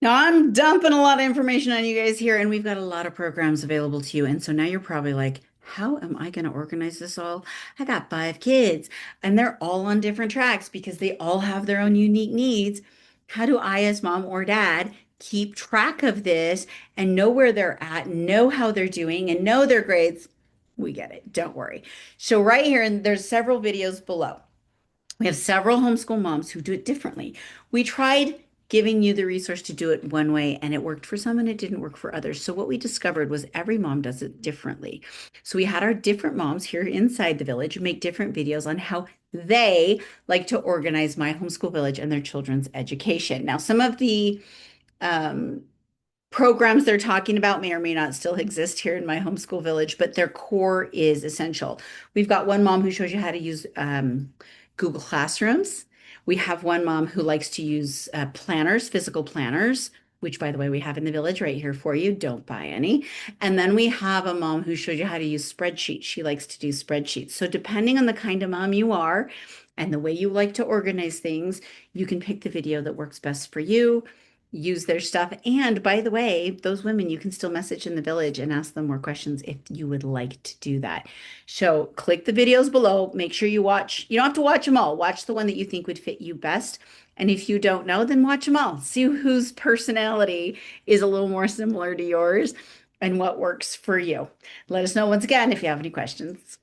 Now, I'm dumping a lot of information on you guys here, and we've got a lot of programs available to you. And so now you're probably like, how am I going to organize this all? I got 5 kids, and they're all on different tracks because they all have their own unique needs. How do I, as mom or dad, keep track of this and know where they're at, know how they're doing, and know their grades? We get it. Don't worry. So right here, and there's several videos below. We have several homeschool moms who do it differently. We tried giving you the resource to do it one way, and it worked for some and it didn't work for others. So, what we discovered was every mom does it differently. So, we had our different moms here inside the village make different videos on how they like to organize My Homeschool Village and their children's education. Now, some of the um, programs they're talking about may or may not still exist here in My Homeschool Village, but their core is essential. We've got one mom who shows you how to use Google Classrooms. We have one mom who likes to use planners, physical planners, which, by the way, we have in the village right here for you. Don't buy any. And then we have a mom who shows you how to use spreadsheets. She likes to do spreadsheets. So, depending on the kind of mom you are and the way you like to organize things, you can pick the video that works best for you, use their stuff. And by the way, those women you can still message in the village and ask them more questions if you would like to do that. So click the videos below. Make sure you watch. You don't have to watch them all. Watch the one that you think would fit you best. And if you don't know, then watch them all. See whose personality is a little more similar to yours and what works for you. Let us know once again if you have any questions.